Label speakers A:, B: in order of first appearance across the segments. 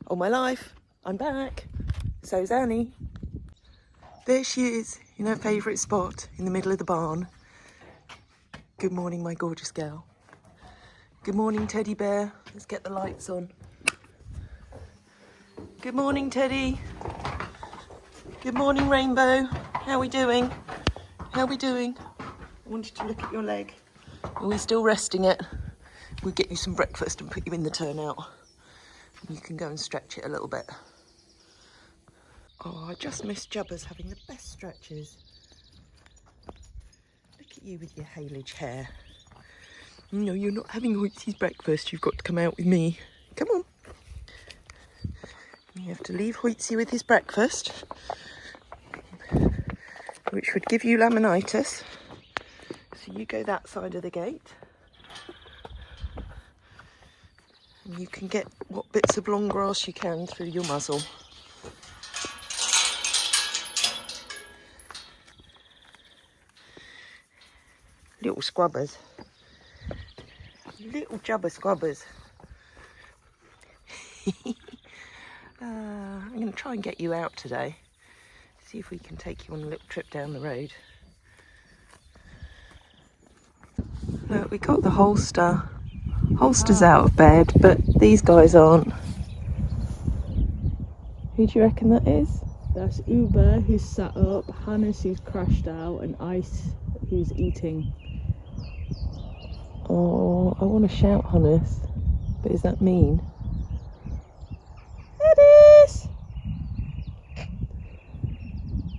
A: All my life, I'm back. So's Annie. There she is, in her favourite spot, in the middle of the barn. Good morning, my gorgeous girl. Good morning, teddy bear. Let's get the lights on. Good morning, Teddy. Good morning, Rainbow. How we doing? How we doing? I wanted to look at your leg. Are we still resting it? We'll get you some breakfast and put you in the turnout. You can go and stretch it a little bit. Oh, I just miss Jubba's having the best stretches. Look at you with your haylage hair. No, you're not having Hoytsy's breakfast. You've got to come out with me. Come on. You have to leave Hoytsy with his breakfast, which would give you laminitis. So you go that side of the gate. And you can get what bits of long grass you can through your muzzle. Little scrubbers. Little Jubba scrubbers. I'm going to try and get you out today. See if we can take you on a little trip down the road. Look, we got the holster. Holster's out of bed, but these guys aren't. Who do you reckon that is?
B: That's Uber, who's sat up, Hannes, who's crashed out, and Ice, who's eating.
A: Oh, I want to shout Hannes, but is that mean? Hannes!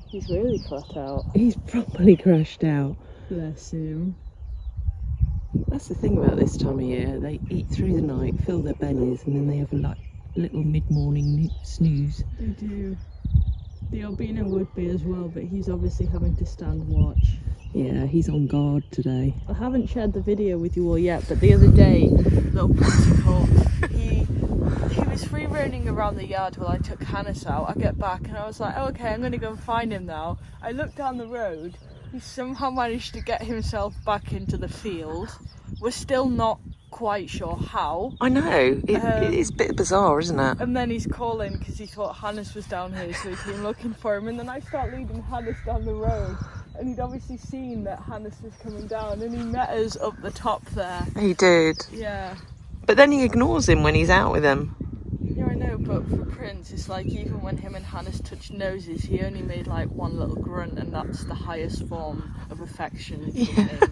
B: He's really flat out.
A: He's properly crashed out.
B: Bless him.
A: That's the thing about this time of year. They eat through the night, fill their bellies, and then they have a little mid-morning snooze.
B: They do. The albino would be as well, but he's obviously having to stand watch.
A: Yeah, he's on guard today.
B: I haven't shared the video with you all yet, but the other day, little Portugal, he was free roaming around the yard while I took Hannes out. I get back and I was like, oh, okay, I'm going to go and find him now. I looked down the road. He somehow managed to get himself back into the field. We're still not quite sure how.
A: I know, it's a bit bizarre, isn't it?
B: And then he's calling because he thought Hannes was down here, so he came looking for him. And then I start leading Hannes down the road. And he'd obviously seen that Hannes was coming down, and he met us up the top there.
A: He did.
B: Yeah.
A: But then he ignores him when he's out with him.
B: Yeah, I know, but for Prince, it's like even when him and Hannes touched noses, he only made like one little grunt, and that's the highest form of affection.
A: Yeah.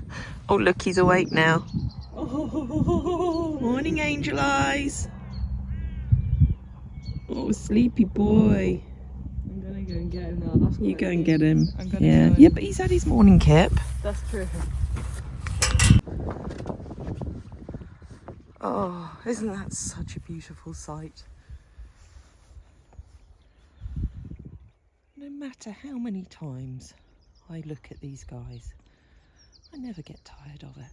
A: Oh, look, he's awake now.
B: Oh.
A: Morning, Angel Eyes. Oh, sleepy boy.
B: I'm gonna go and get him now. That's
A: You go and get him.
B: I'm gonna
A: Yeah,
B: go and...
A: yeah, but he's had his morning kip.
B: That's true.
A: Oh, isn't that such a beautiful sight? No matter how many times I look at these guys, I never get tired of it.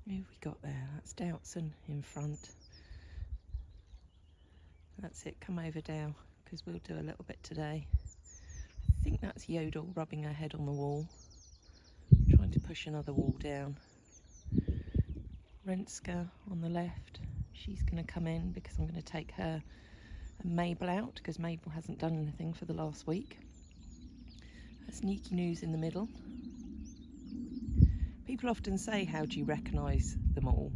A: Who have we got there? That's Doubtson in front. That's it, come over Dow, because we'll do a little bit today. I think that's Yodel rubbing her head on the wall, trying to push another wall down. Renska on the left, she's going to come in because I'm going to take her and Mabel out, because Mabel hasn't done anything for the last week. Sneaky News in the middle. People often say, how do you recognise them all?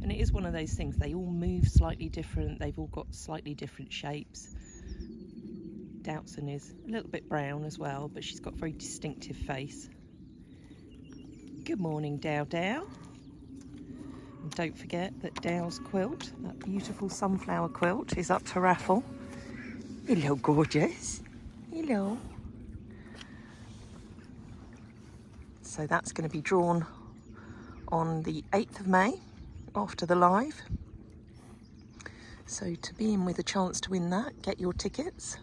A: And it is one of those things, they all move slightly different, they've all got slightly different shapes. Doubtson is a little bit brown as well, but she's got a very distinctive face. Good morning, Dow Dow. And don't forget that Dow's quilt, that beautiful sunflower quilt, is up for raffle. Hello, gorgeous. Hello. So that's going to be drawn on the 8th of May after the live. So to be in with a chance to win that, get your tickets.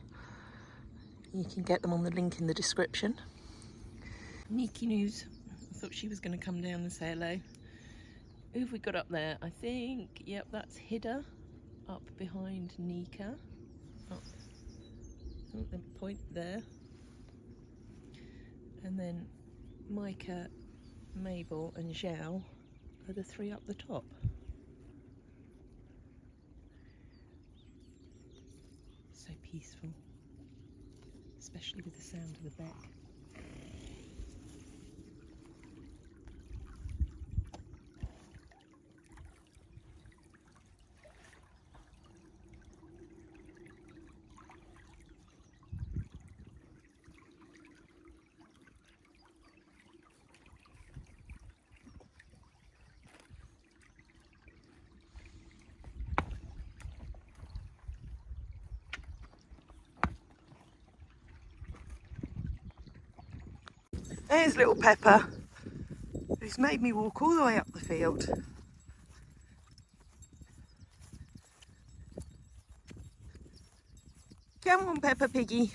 A: You can get them on the link in the description. Sneaky News. I thought she was going to come down and say hello. Who have we got up there? I think, yep, that's Hida up behind Nika. Up, oh, the point there. And then Micah Mabel and Zhao are the three up the top. So peaceful, especially with the sound of the beck. There's little Pepper, who's made me walk all the way up the field. Come on, Peppa Piggy.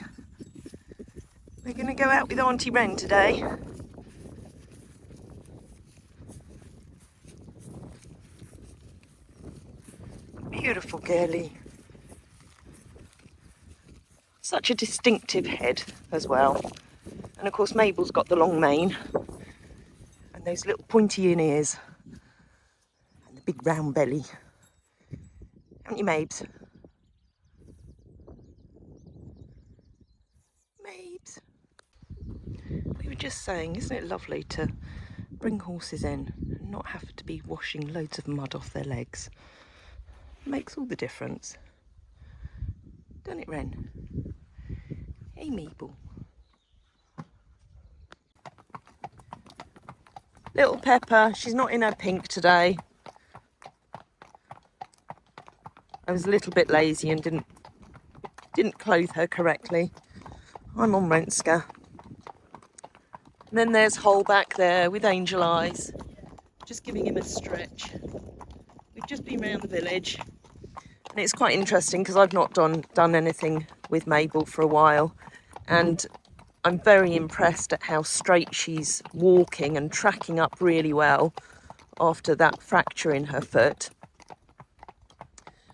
A: We're going to go out with Auntie Wren today. Beautiful girlie. Such a distinctive head as well. And of course Mabel's got the long mane and those little pointy in ears and the big round belly. Haven't you, Mabes? Mabes. We were just saying, isn't it lovely to bring horses in and not have to be washing loads of mud off their legs? It makes all the difference. Don't it, Wren? Hey, Mabel. Little Pepper, she's not in her pink today. I was a little bit lazy and didn't clothe her correctly. I'm on Renska. And then there's Hole back there with Angel Eyes, just giving him a stretch. We've just been round the village and it's quite interesting because I've not done anything with Mabel for a while, and I'm very impressed at how straight she's walking and tracking up really well after that fracture in her foot.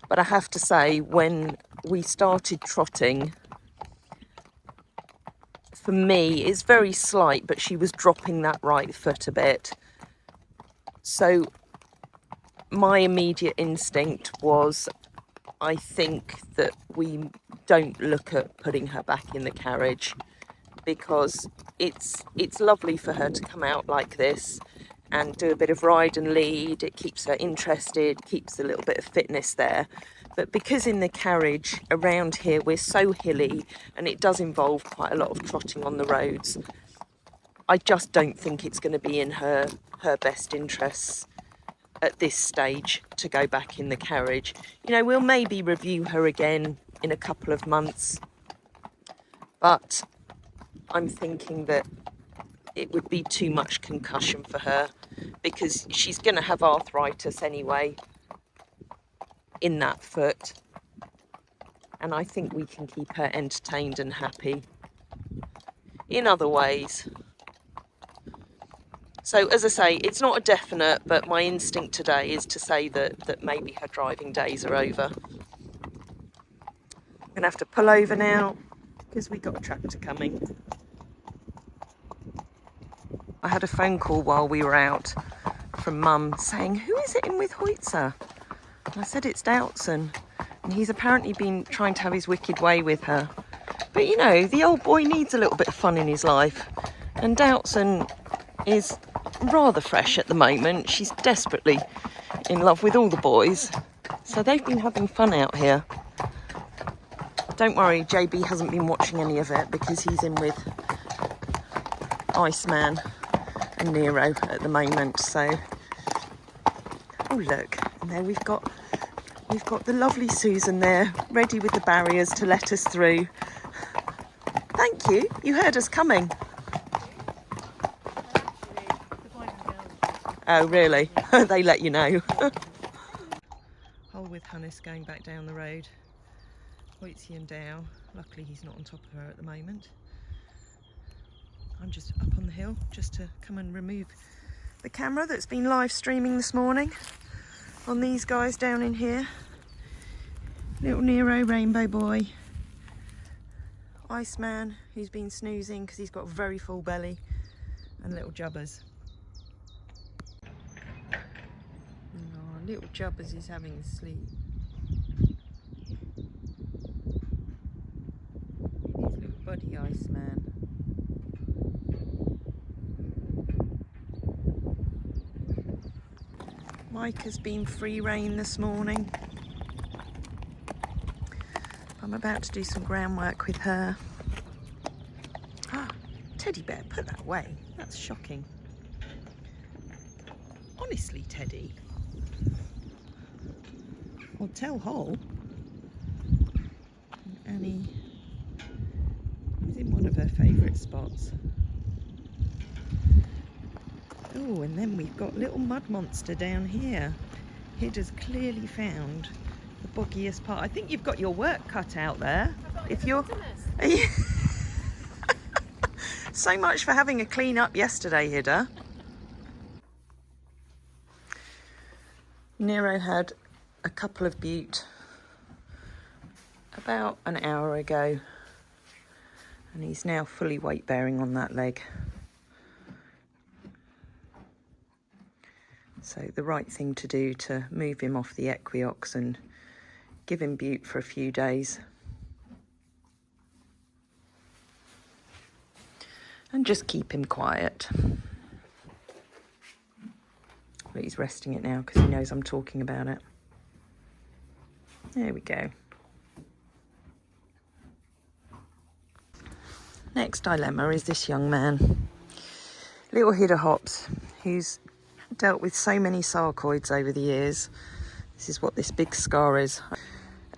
A: But I have to say, when we started trotting, for me, it's very slight, but she was dropping that right foot a bit. So my immediate instinct was, I think that we don't look at putting her back in the carriage, because it's lovely for her to come out like this and do a bit of ride and lead. It keeps her interested, keeps a little bit of fitness there. But because in the carriage around here we're so hilly and it does involve quite a lot of trotting on the roads, I just don't think it's going to be in her best interests at this stage to go back in the carriage. You know, we'll maybe review her again in a couple of months, but I'm thinking that it would be too much concussion for her, because she's going to have arthritis anyway in that foot, and I think we can keep her entertained and happy in other ways. So as I say, it's not a definite, but my instinct today is to say that maybe her driving days are over. I'm going to have to pull over now because we've got a tractor coming. I had a phone call while we were out from Mum saying, who is it in with Hoitzer? And I said, it's Doubtson. And he's apparently been trying to have his wicked way with her. But you know, the old boy needs a little bit of fun in his life. And Doubtson is rather fresh at the moment. She's desperately in love with all the boys. So they've been having fun out here. Don't worry, JB hasn't been watching any of it because he's in with Iceman and Nero at the moment. So, oh look, and there we've got the lovely Susan there, ready with the barriers to let us through. Thank you, you heard us coming. Oh really? They let you know. Hole with Hannes going back down the road. Hoitzy and Dow. Luckily he's not on top of her at the moment. I'm just up on the hill just to come and remove the camera that's been live streaming this morning on these guys down in here. Little Nero, Rainbow Boy. Iceman, who's been snoozing because he's got a very full belly, and little Jubbers.
C: Oh, little Jubbers is having a sleep. His little buddy Iceman. Mike has been free rein this morning. I'm about to do some groundwork with her. Ah, teddy bear, put that away. That's shocking. Honestly, Teddy. I'll tell Hole. Annie is in one of her favourite spots. Oh, and then we've got little mud monster down here. It has clearly found the boggiest part. I think you've got your work cut out there. If you're so much for having a clean up yesterday, Hidda. Nero had a couple of butte about an hour ago, and he's now fully weight bearing on that leg. So the right thing to do to move him off the equiox and give him butte for a few days. And just keep him quiet. But he's resting it now because he knows I'm talking about it. There we go. Next dilemma is this young man, little Hidda Hops, who's dealt with so many sarcoids over the years. This is what this big scar is.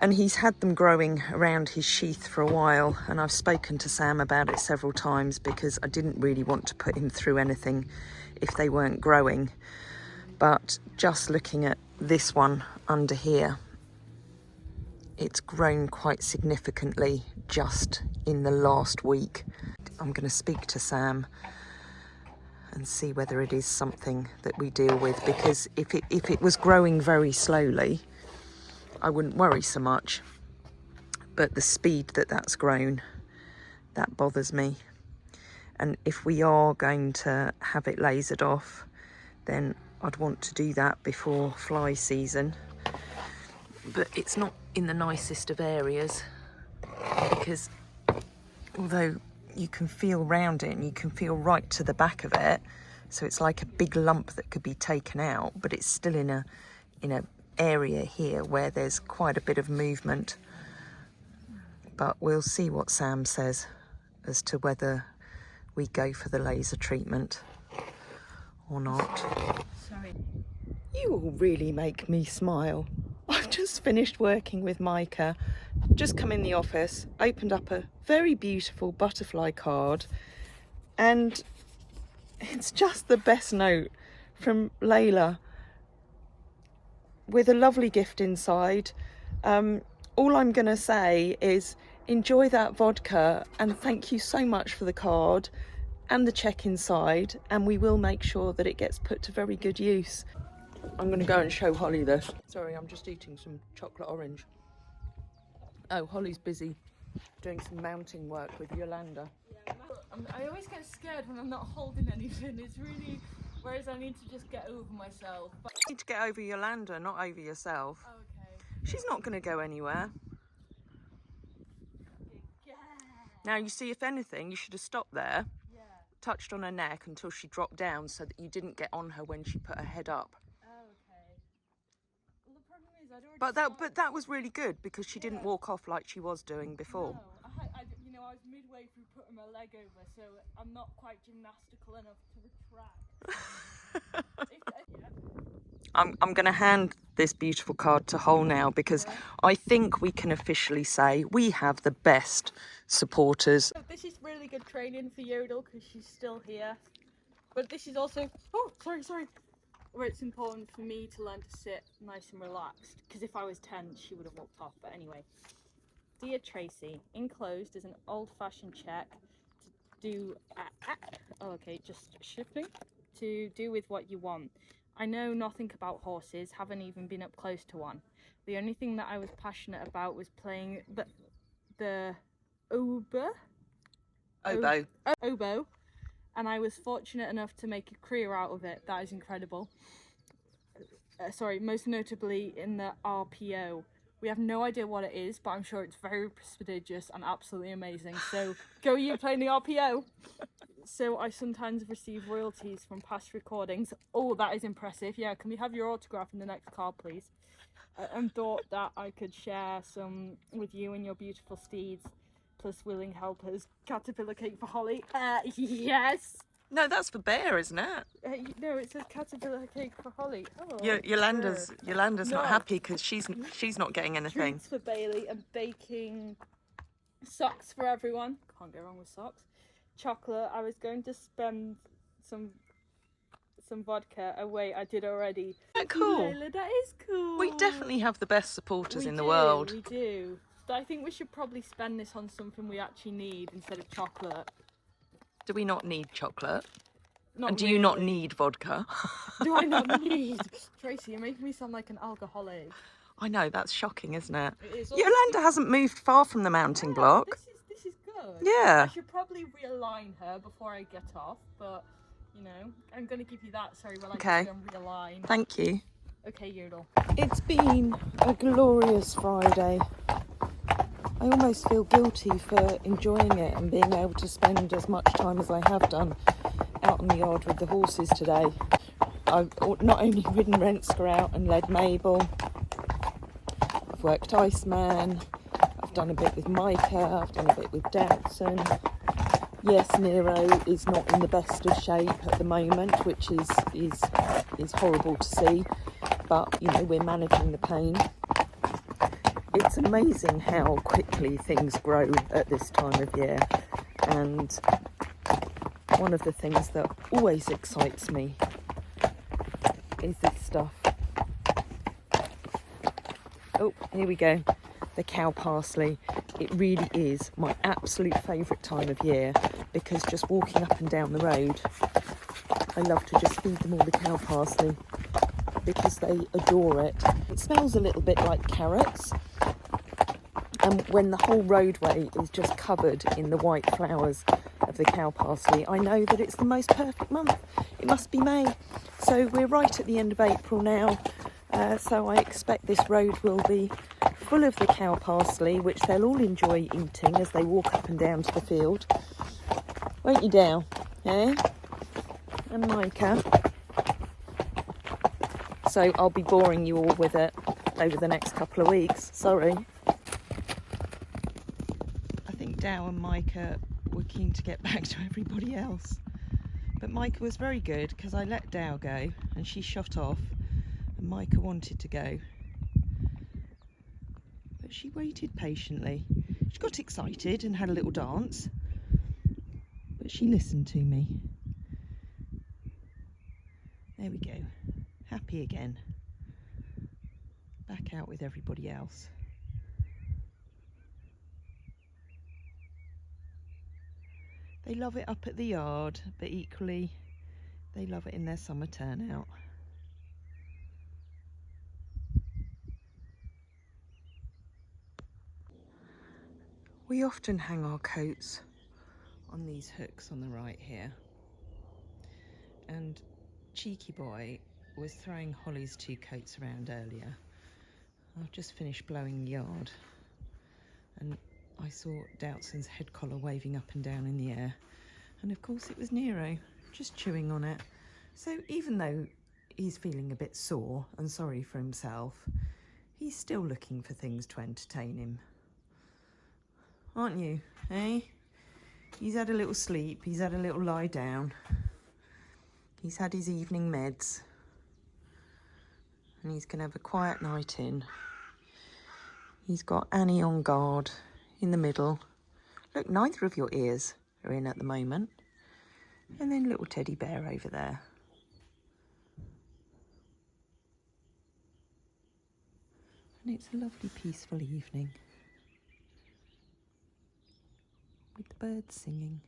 C: And he's had them growing around his sheath for a while, and I've spoken to Sam about it several times because I didn't really want to put him through anything if they weren't growing. But just looking at this one under here, it's grown quite significantly just in the last week. I'm going to speak to Sam and see whether it is something that we deal with, because if it was growing very slowly, I wouldn't worry so much. But the speed that that's grown, that bothers me. And if we are going to have it lasered off, then I'd want to do that before fly season. But it's not in the nicest of areas, because although you can feel round it and you can feel right to the back of it, so it's like a big lump that could be taken out, but it's still in a area here where there's quite a bit of movement. But we'll see what Sam says as to whether we go for the laser treatment or not.
B: Sorry.
C: You all really make me smile. I've just finished working with Micah, just come in the office, opened up a very beautiful butterfly card, and it's just the best note from Layla with a lovely gift inside. All I'm going to say is enjoy that vodka, and thank you so much for the card and the check inside, and we will make sure that it gets put to very good use. I'm going to go and show Holly this. Sorry, I'm just eating some chocolate orange. Oh, Holly's busy doing some mounting work with Yolanda.
B: Yeah, I always get scared when I'm not holding anything. It's really, whereas I need to just get over myself. But...
C: You need to get over Yolanda, not over yourself.
B: Oh, okay.
C: She's not going to go anywhere.
B: Yeah.
C: Now, you see, if anything, you should have stopped there,
B: Yeah.
C: touched on her neck until she dropped down so that you didn't get on her when she put her head up.
B: Oh, okay. Well, the problem is I'd already
C: But that was really good because she didn't walk off like she was doing before.
B: No, I was midway through putting my leg over, so I'm not quite gymnastical enough to retract.
C: I'm going to hand this beautiful card to Hole now, because I think we can officially say we have the best supporters.
B: So this is really good training for Yodel because she's still here. But this is also, where it's important for me to learn to sit nice and relaxed, because if I was 10 she would have walked off. But anyway, dear Tracy, enclosed is an old-fashioned check to do just shifting to do with what you want. I know nothing about horses, haven't even been up close to one. The only thing that I was passionate about was playing the oboe, and I was fortunate enough to make a career out of it. That is incredible. most notably in the RPO. We have no idea what it is, but I'm sure it's very prestigious and absolutely amazing. So go you playing the RPO. So I sometimes receive royalties from past recordings. Oh, that is impressive. Yeah, can we have your autograph in the next card, please? And thought that I could share some with you and your beautiful steeds, plus willing helpers. Caterpillar cake for Holly. Yes.
C: No, that's for Bear, isn't it?
B: No, it says caterpillar cake for Holly. Oh,
C: Yolanda's not
B: No.
C: happy because she's not getting anything.
B: Treats for Bailey and baking socks for everyone. Can't go wrong with socks. Chocolate. I was going to spend some vodka. Oh wait, I did already.
C: Isn't that cool?
B: Layla, that is cool.
C: We definitely have the best supporters in the
B: do,
C: world.
B: We do. But I think we should probably spend this on something we actually need instead of chocolate.
C: Do we not need chocolate?
B: Not
C: And do
B: really.
C: you not need vodka?
B: Do I not need? Tracy, you're making me sound like an alcoholic.
C: I know, that's shocking, isn't it?
B: It is.
C: Yolanda hasn't moved far from the mounting block.
B: This is good.
C: Yeah.
B: I should probably realign her before I get off, but you know, I'm gonna give you that. Sorry, while I
C: Okay.
B: go and realign.
C: Thank you.
B: Okay, Yodel.
C: It's been a glorious Friday. I almost feel guilty for enjoying it and being able to spend as much time as I have done out in the yard with the horses today. I've not only ridden Rensker out and led Mabel, I've worked Iceman, I've done a bit with Micah, I've done a bit with Dowson. Yes, Nero is not in the best of shape at the moment, which is horrible to see, but you know, we're managing the pain. It's amazing how quickly things grow at this time of year, and one of the things that always excites me is this stuff. Oh, here we go. The cow parsley. It really is my absolute favourite time of year, because just walking up and down the road, I love to just feed them all the cow parsley because they adore it. It smells a little bit like carrots, and when the whole roadway is just covered in the white flowers of the cow parsley, I know that it's the most perfect month. It must be May. So we're right at the end of April now, so I expect this road will be full of the cow parsley, which they'll all enjoy eating as they walk up and down to the field. Won't you, Dale? Eh? And Micah. So I'll be boring you all with it over the next couple of weeks. Sorry. I think Dow and Micah were keen to get back to everybody else. But Micah was very good because I let Dow go and she shot off, and Micah wanted to go. But she waited patiently. She got excited and had a little dance, but she listened to me. There we go. Happy again. Back out with everybody else. They love it up at the yard, but equally they love it in their summer turnout. We often hang our coats on these hooks on the right here, and Cheeky Boy was throwing Holly's two coats around earlier. I've just finished blowing yard and I saw Doutson's head collar waving up and down in the air, and of course it was Nero just chewing on it. So even though he's feeling a bit sore and sorry for himself, he's still looking for things to entertain him. Aren't you, eh? He's had a little sleep, he's had a little lie down, he's had his evening meds, and he's going to have a quiet night in. He's got Annie on guard in the middle. Look, neither of your ears are in at the moment. And then little teddy bear over there. And it's a lovely peaceful evening with the birds singing.